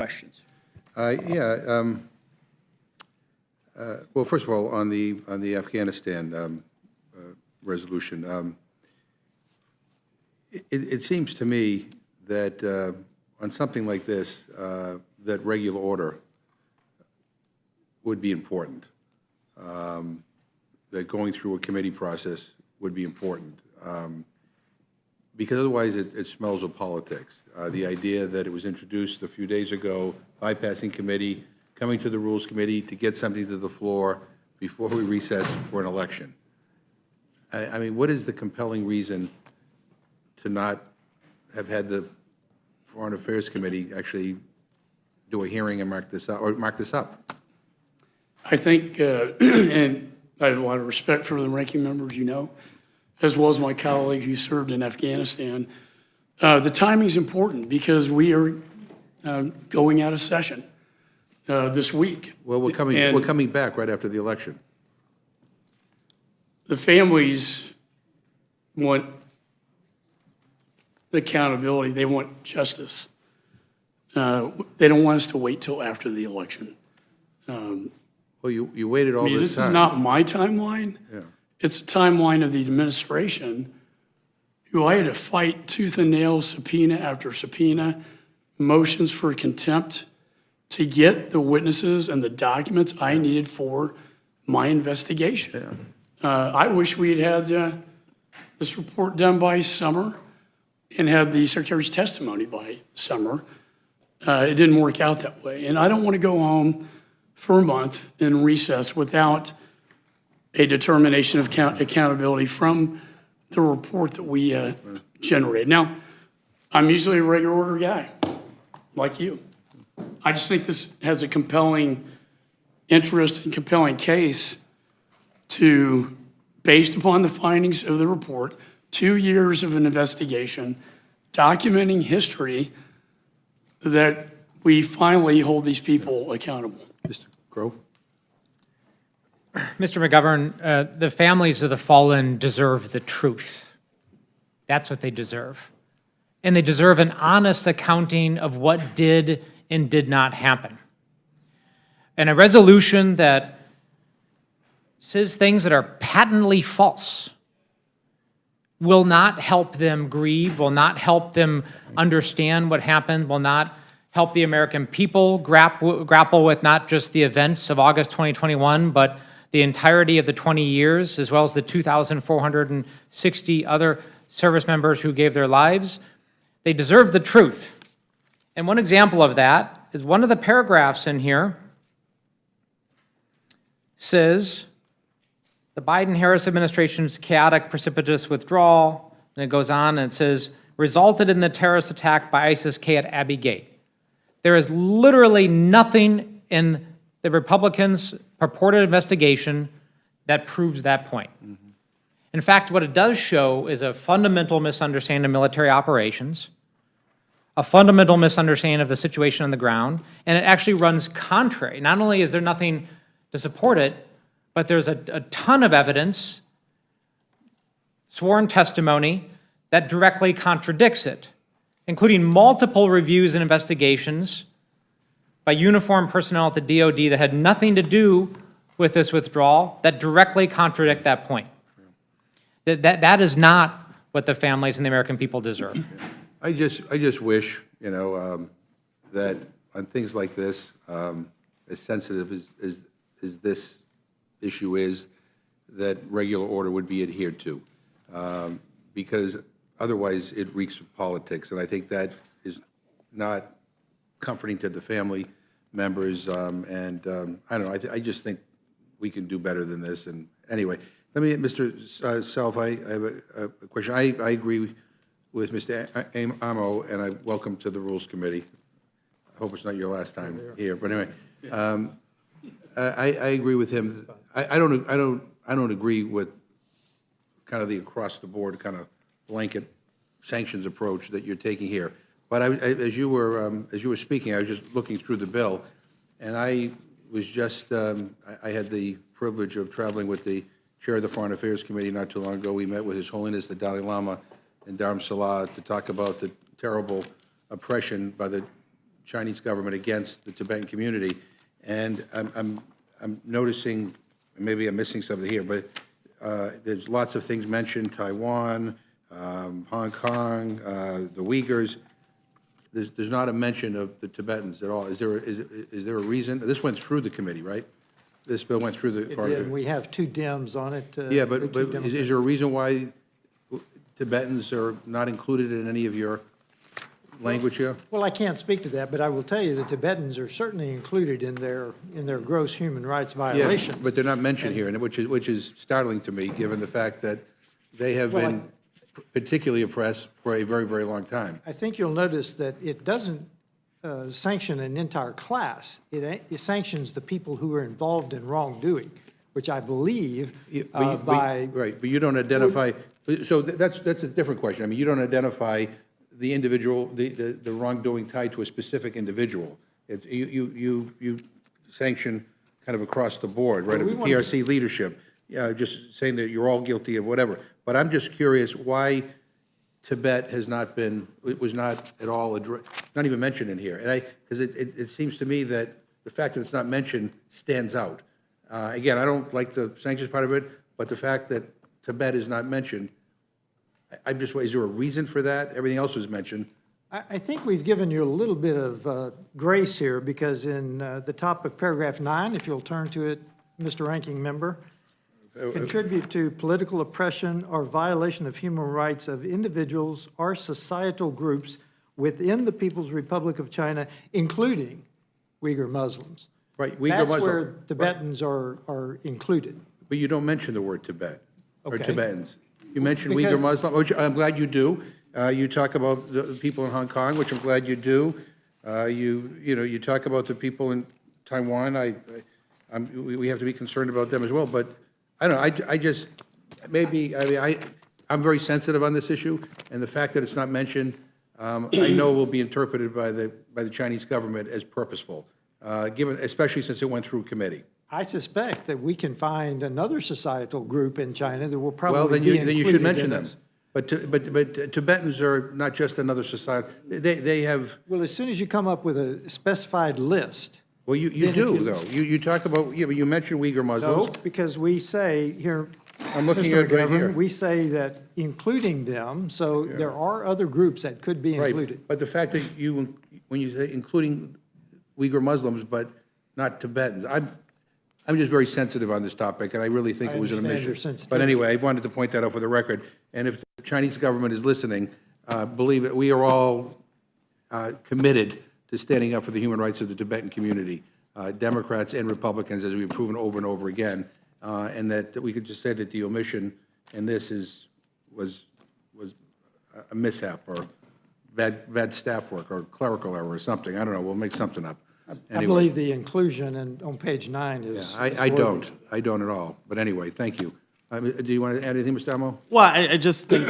questions. Well, first of all, on the Afghanistan resolution, it seems to me that on something like this, that regular order would be important. That going through a committee process would be important. Because otherwise it smells of politics. The idea that it was introduced a few days ago, bypassing committee, coming to the Rules Committee to get something to the floor before we recess for an election. I mean, what is the compelling reason to not have had the Foreign Affairs Committee actually do a hearing and mark this up? I think, and I have a lot of respect for the ranking members, you know, as well as my colleague who served in Afghanistan. The timing is important because we are going out of session this week. Well, we're coming back right after the election. The families want accountability. They want justice. They don't want us to wait till after the election. Well, you waited all this time. This is not my timeline. Yeah. It's a timeline of the administration who I had to fight tooth and nail, subpoena after subpoena, motions for contempt to get the witnesses and the documents I needed for my investigation. I wish we had had this report done by summer and had the Secretary's testimony by summer. It didn't work out that way. And I don't want to go home for a month in recess without a determination of accountability from the report that we generated. Now, I'm usually a regular order guy, like you. I just think this has a compelling interest and compelling case to, based upon the findings of the report, 2 years of an investigation, documenting history, that we finally hold these people accountable. Mr. Crow? Mr. McGovern, the families of the fallen deserve the truth. That's what they deserve. And they deserve an honest accounting of what did and did not happen. And a resolution that says things that are patently false will not help them grieve, will not help them understand what happened, will not help the American people grapple with not just the events of August 2021, but the entirety of the 20 years, as well as the 2,460 other service members who gave their lives. They deserve the truth. And one example of that is one of the paragraphs in here says, the Biden-Harris administration's chaotic, precipitous withdrawal, and it goes on and it says, resulted in the terrorist attack by ISIS-K at Abbey Gate. There is literally nothing in the Republicans' purported investigation that proves that point. In fact, what it does show is a fundamental misunderstanding of military operations, a fundamental misunderstanding of the situation on the ground, and it actually runs contrary. Not only is there nothing to support it, but there's a ton of evidence, sworn testimony, that directly contradicts it, including multiple reviews and investigations by uniformed personnel at the DOD that had nothing to do with this withdrawal that directly contradict that point. That is not what the families and the American people deserve. I just wish, you know, that on things like this, as sensitive as this issue is, that regular order would be adhered to, because otherwise it reeks of politics, and I think that is not comforting to the family members, and I don't know, I just think we can do better than this. And anyway, let me, Mr. Self, I have a question. I agree with Mr. Amo, and I welcome to the Rules Committee. I hope it's not your last time here, but anyway, I agree with him. I don't agree with kind of the across the board kind of blanket sanctions approach that you're taking here. But as you were speaking, I was just looking through the bill, and I was just I had the privilege of traveling with the chair of the Foreign Affairs Committee not too long ago. We met with His Holiness the Dalai Lama in Dharamsala to talk about the terrible oppression by the Chinese government against the Tibetan community. And I'm noticing, maybe I'm missing something here, but there's lots of things mentioned, Taiwan, Hong Kong, the Uyghurs. There's not a mention of the Tibetans at all. Is there a reason? This went through the committee, right? This bill went through the. It did. We have 2 Dems on it. Yeah, but is there a reason why Tibetans are not included in any of your language here? Well, I can't speak to that, but I will tell you the Tibetans are certainly included in their gross human rights violations. Yeah, but they're not mentioned here, and which is startling to me, given the fact that they have been particularly oppressed for a very, very long time. I think you'll notice that it doesn't sanction an entire class. It sanctions the people who are involved in wrongdoing, which I believe Right, but you don't identify, so that's a different question. I mean, you don't identify the individual, the wrongdoing tied to a specific individual. You sanction kind of across the board, right, of the PRC leadership, just saying that you're all guilty of whatever. But I'm just curious why Tibet has not been, it was not at all, not even mentioned in here. And because it seems to me that the fact that it's not mentioned stands out. Again, I don't like the sanctions part of it, but the fact that Tibet is not mentioned, I'm just, is there a reason for that? Everything else was mentioned. I think we've given you a little bit of grace here, because in the top of paragraph 9, if you'll turn to it, Mr. Ranking Member, contribute to political oppression or violation of human rights of individuals or societal groups within the People's Republic of China, including Uyghur Muslims. Right, Uyghur That's Muslim. where Tibetans are included. But you don't mention the word Tibet or Okay. Tibetans. You mention Because- Uyghur Muslim, which I'm glad you do. You talk about the people in Hong Kong, which I'm glad you do. You talk about the people in Taiwan. We have to be concerned about them as well. But I don't know. I just I'm very sensitive on this issue, and the fact that it's not mentioned, I know will be interpreted by the Chinese government as purposeful, especially since it went through committee. I suspect that we can find another societal group in China that will probably Well, be included then you should mention in them. this. But Tibetans are not just another society. They have, Well, as soon as you come up with a specified list. well, you Then if do, you- though. You talk about, yeah, but you mentioned Uyghur Muslims. No, because we say here, I'm looking Mr. at it right McGovern, here. we say that including them, so there are other groups that could be included. Right, but the fact that when you say including Uyghur Muslims, but not Tibetans, I'm just very sensitive on this topic, and I really think I it was an understand your omission. But sensitivity. anyway, I wanted to point that out for the record. And if the Chinese government is listening, believe it, we are all committed to standing up for the human rights of the Tibetan community, Democrats and Republicans, as we've proven over and over again, and that we could just say that the omission in this was a mishap or bad staff work or clerical error or something. I don't know. We'll make something up. I Anyway. believe the inclusion on page 9 is. Yeah, I don't. I don't at all. But anyway, thank you. Do you want to add anything, Mr. Amo? Well, I just think,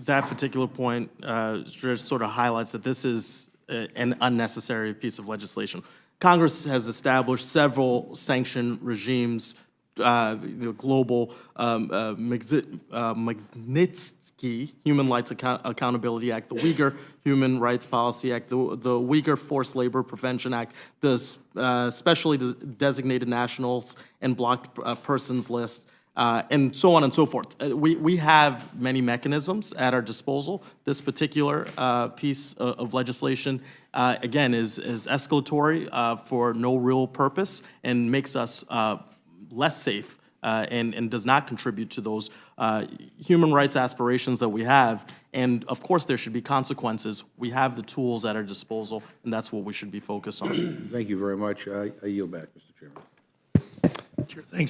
that particular point just sort of highlights that this is an unnecessary piece of legislation. Congress has established several sanction regimes, the global Magnitsky Human Rights Accountability Act, the Uyghur Human Rights Policy Act, the Uyghur Forced Labor Prevention Act, the Specially Designated Nationals and Blocked Persons List, and so on and so forth. We have many mechanisms at our disposal. This particular piece of legislation, again, is escalatory for no real purpose and makes us less safe and does not contribute to those human rights aspirations that we have. And of course, there should be consequences. We have the tools at our disposal, and that's what we should be focused on. Thank you very much. I yield back, Mr. Chairman. Sure, thanks.